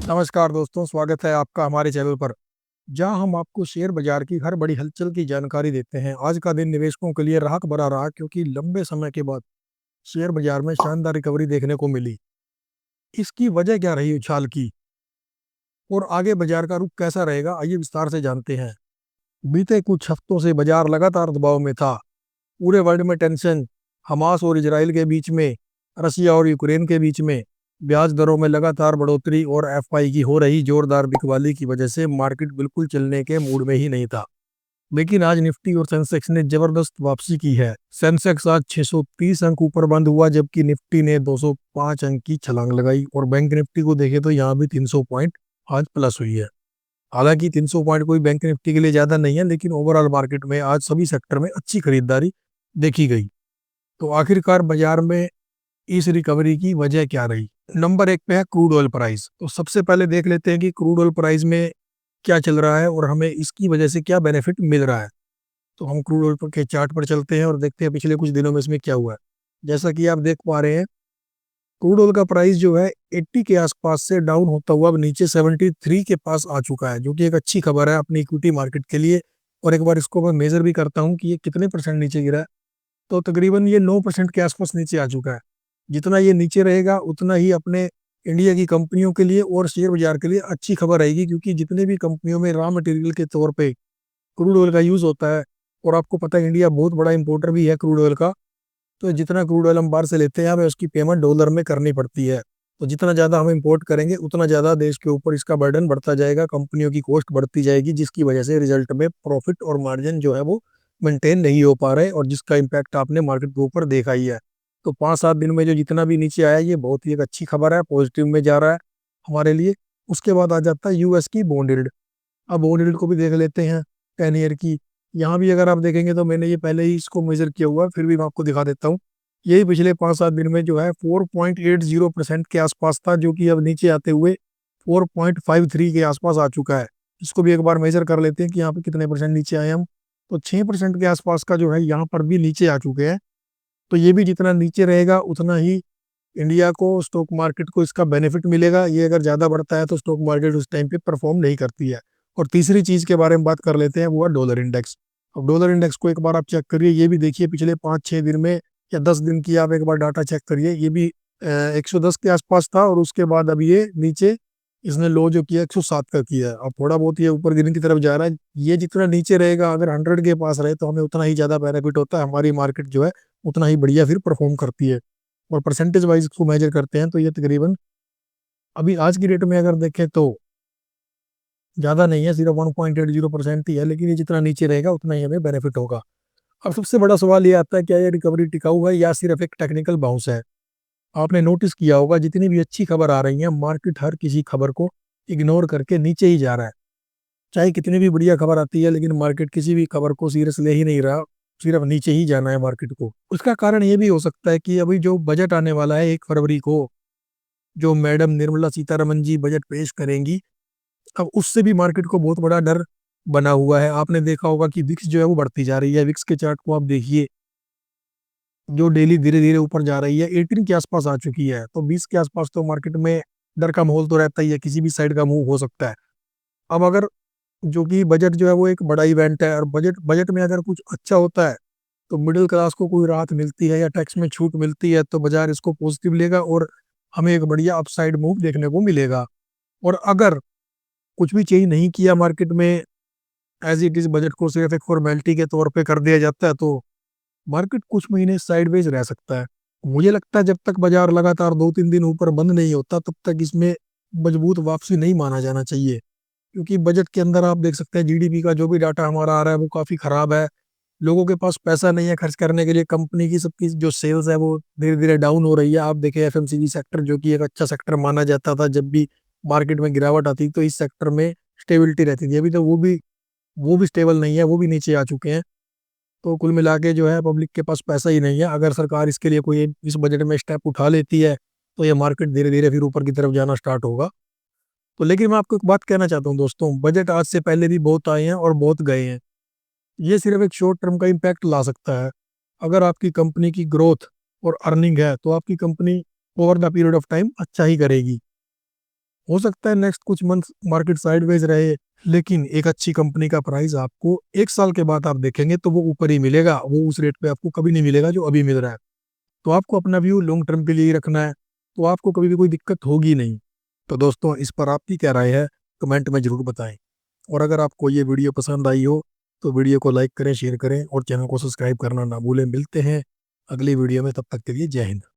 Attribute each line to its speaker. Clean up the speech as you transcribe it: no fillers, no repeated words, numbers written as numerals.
Speaker 1: नमस्कार दोस्तों, स्वागत है आपका हमारे चैनल पर, जहां हम आपको शेयर बाजार की हर बड़ी हलचल की जानकारी देते हैं। आज का दिन निवेशकों के लिए राहत भरा रहा क्योंकि लंबे समय के बाद शेयर बाजार में शानदार रिकवरी देखने को मिली। इसकी वजह क्या रही उछाल की और आगे बाजार का रुख कैसा रहेगा, आइए विस्तार से जानते हैं। बीते कुछ हफ्तों से बाजार लगातार दबाव में था। पूरे वर्ल्ड में टेंशन, हमास और इजराइल के बीच में, रसिया और यूक्रेन के बीच में, ब्याज दरों में लगातार बढ़ोतरी और एफआई की हो रही जोरदार बिकवाली की वजह से मार्केट बिल्कुल चलने के मूड में ही नहीं था। लेकिन आज निफ्टी और सेंसेक्स ने जबरदस्त वापसी की है। सेंसेक्स आज 630 अंक ऊपर बंद हुआ, जबकि निफ्टी ने 205 अंक की छलांग लगाई और बैंक निफ्टी को देखे तो यहाँ भी 300 पॉइंट आज प्लस हुई है। हालांकि 300 पॉइंट कोई बैंक निफ्टी के लिए ज्यादा नहीं है, लेकिन ओवरऑल मार्केट में आज सभी सेक्टर में अच्छी खरीदारी देखी गई। तो आखिरकार बाजार में इस रिकवरी की वजह क्या रही? नंबर एक पे है क्रूड ऑयल प्राइस। तो सबसे पहले देख लेते हैं कि क्रूड ऑयल प्राइस में क्या चल रहा है और हमें इसकी वजह से क्या बेनिफिट मिल रहा है। तो हम क्रूड ऑयल के चार्ट पर चलते हैं और देखते हैं पिछले कुछ दिनों में इसमें क्या हुआ है। जैसा कि आप देख पा रहे हैं, क्रूड ऑयल का प्राइस जो है 80 के आसपास से डाउन होता हुआ अब नीचे 73 के पास आ चुका है, जो कि एक अच्छी खबर है अपनी इक्विटी मार्केट के लिए। और एक बार इसको मैं मेजर भी करता हूँ कि ये कितने परसेंट नीचे गिरा है, तो तकरीबन ये 9% के आसपास नीचे आ चुका है। जितना ये नीचे रहेगा उतना ही अपने इंडिया की कंपनियों के लिए और शेयर बाजार के लिए अच्छी खबर रहेगी, क्योंकि जितने भी कंपनियों में रॉ मटेरियल के तौर पे क्रूड ऑयल का यूज़ होता है, और आपको पता है इंडिया बहुत बड़ा इंपोर्टर भी है क्रूड ऑयल का, तो जितना क्रूड ऑयल हम बाहर से लेते हैं हमें उसकी पेमेंट डॉलर में करनी पड़ती है। तो जितना ज़्यादा हम इंपोर्ट करेंगे उतना ज़्यादा देश के ऊपर इसका बर्डन बढ़ता जाएगा, कंपनियों की कॉस्ट बढ़ती जाएगी, जिसकी वजह से रिजल्ट में प्रॉफिट और मार्जिन जो है वो मेंटेन नहीं हो पा रहे, और जिसका इम्पैक्ट आपने मार्केट के ऊपर देखा ही है। तो 5-7 दिन में जो जितना भी नीचे आया, ये बहुत ही एक अच्छी खबर है, पॉजिटिव में जा रहा है हमारे लिए। उसके बाद आ जाता है यूएस की बॉन्ड यील्ड। अब बॉन्ड यील्ड को भी देख लेते हैं, 10 ईयर की। यहाँ भी अगर आप देखेंगे तो मैंने ये पहले ही इसको मेजर किया हुआ है, फिर भी मैं आपको दिखा देता हूँ। यही पिछले 5-7 दिन में जो है 4.80% के आसपास था, जो कि अब नीचे आते हुए 4.53 के आसपास आ चुका है। इसको भी एक बार मेजर कर लेते हैं कि यहाँ पे कितने परसेंट नीचे आए हम। तो 6% के आसपास का जो है यहाँ पर भी नीचे आ चुके हैं। तो ये भी जितना नीचे रहेगा उतना ही इंडिया को, स्टॉक मार्केट को इसका बेनिफिट मिलेगा। ये अगर ज़्यादा बढ़ता है तो स्टॉक मार्केट उस टाइम पे परफॉर्म नहीं करती है। और तीसरी चीज़ के बारे में बात कर लेते हैं, वो है डॉलर इंडेक्स। अब डॉलर इंडेक्स को एक बार आप चेक करिए, ये भी देखिए पिछले 5-6 दिन में या 10 दिन की आप एक बार डाटा चेक करिए। ये भी 110 के आसपास था और उसके बाद अब ये नीचे इसने लो जो किया 107 का किया है। अब थोड़ा बहुत ये ऊपर गिरने की तरफ जा रहा है। ये जितना नीचे रहेगा, अगर 100 के पास रहे तो हमें उतना ही ज़्यादा बेनिफिट होता है, हमारी मार्केट जो है उतना ही बढ़िया फिर परफॉर्म करती है। और परसेंटेज वाइज इसको मेजर करते हैं तो ये तकरीबन अभी आज की डेट में अगर देखें तो ज़्यादा नहीं है, सिर्फ 1.80% ही है, लेकिन ये जितना नीचे रहेगा उतना ही हमें बेनिफिट होगा। अब सबसे बड़ा सवाल ये आता है, क्या ये रिकवरी टिकाऊ है या सिर्फ एक टेक्निकल बाउंस है? आपने नोटिस किया होगा जितनी भी अच्छी खबर आ रही है, मार्केट हर किसी खबर को इग्नोर करके नीचे ही जा रहा है। चाहे कितनी भी बढ़िया खबर आती है, लेकिन मार्केट किसी भी खबर को सीरियस ले ही नहीं रहा, सिर्फ नीचे ही जाना है मार्केट को। उसका कारण ये भी हो सकता है कि अभी जो बजट आने वाला है 1 फरवरी को, जो मैडम निर्मला सीतारमन जी बजट पेश करेंगी, अब उससे भी मार्केट को बहुत बड़ा डर बना हुआ है। आपने देखा होगा कि विक्स जो है वो बढ़ती जा रही है। विक्स के चार्ट को आप देखिए, जो डेली धीरे धीरे ऊपर जा रही है, 18 के आसपास आ चुकी है। तो 20 के आसपास तो मार्केट में डर का माहौल तो रहता ही है, किसी भी साइड का मूव हो सकता है। अब अगर जो कि बजट जो है वो एक बड़ा इवेंट है, और बजट बजट में अगर कुछ अच्छा होता है तो मिडिल क्लास को कोई राहत मिलती है या टैक्स में छूट मिलती है, तो बाजार इसको पॉजिटिव लेगा और हमें एक बढ़िया अपसाइड मूव देखने को मिलेगा। और अगर कुछ भी चेंज नहीं किया मार्केट में, एज इट इज बजट को सिर्फ एक फॉर्मेलिटी के तौर पे कर दिया जाता है, तो मार्केट कुछ महीने साइडवेज रह सकता है। मुझे लगता है जब तक बाजार लगातार 2-3 दिन ऊपर बंद नहीं होता, तब तक इसमें मजबूत वापसी नहीं माना जाना चाहिए। क्योंकि बजट के अंदर आप देख सकते हैं जीडीपी का जो भी डाटा हमारा आ रहा है वो काफ़ी ख़राब है। लोगों के पास पैसा नहीं है खर्च करने के लिए, कंपनी की सबकी जो सेल्स है वो धीरे धीरे डाउन हो रही है। आप देखें एफएमसीजी सेक्टर, जो कि एक अच्छा सेक्टर माना जाता था, जब भी मार्केट में गिरावट आती तो इस सेक्टर में स्टेबिलिटी रहती थी। अभी तो वो भी स्टेबल नहीं है, वो भी नीचे आ चुके हैं। तो कुल मिला के जो है पब्लिक के पास पैसा ही नहीं है। अगर सरकार इसके लिए कोई इस बजट में स्टेप उठा लेती है तो ये मार्केट धीरे धीरे फिर ऊपर की तरफ जाना स्टार्ट होगा। तो लेकिन मैं आपको एक बात कहना चाहता हूँ दोस्तों, बजट आज से पहले भी बहुत आए हैं और बहुत गए हैं। ये सिर्फ एक शॉर्ट टर्म का इम्पैक्ट ला सकता है। अगर आपकी कंपनी की ग्रोथ और अर्निंग है तो आपकी company over the period of time अच्छा ही करेगी। हो सकता है नेक्स्ट कुछ मंथ मार्केट साइडवेज रहे, लेकिन एक अच्छी कंपनी का प्राइस आपको 1 साल के बाद आप देखेंगे तो वो ऊपर ही मिलेगा, वो उस रेट पे आपको कभी नहीं मिलेगा जो अभी मिल रहा है। तो आपको अपना व्यू लॉन्ग टर्म के लिए ही रखना है, तो आपको कभी भी कोई दिक्कत होगी नहीं। तो दोस्तों इस पर आपकी क्या राय है, कमेंट में ज़रूर बताएँ। और अगर आपको ये वीडियो पसंद आई हो, तो वीडियो को लाइक करें, शेयर करें और चैनल को सब्सक्राइब करना ना भूलें। मिलते हैं अगली वीडियो में, तब तक के लिए जय हिंद।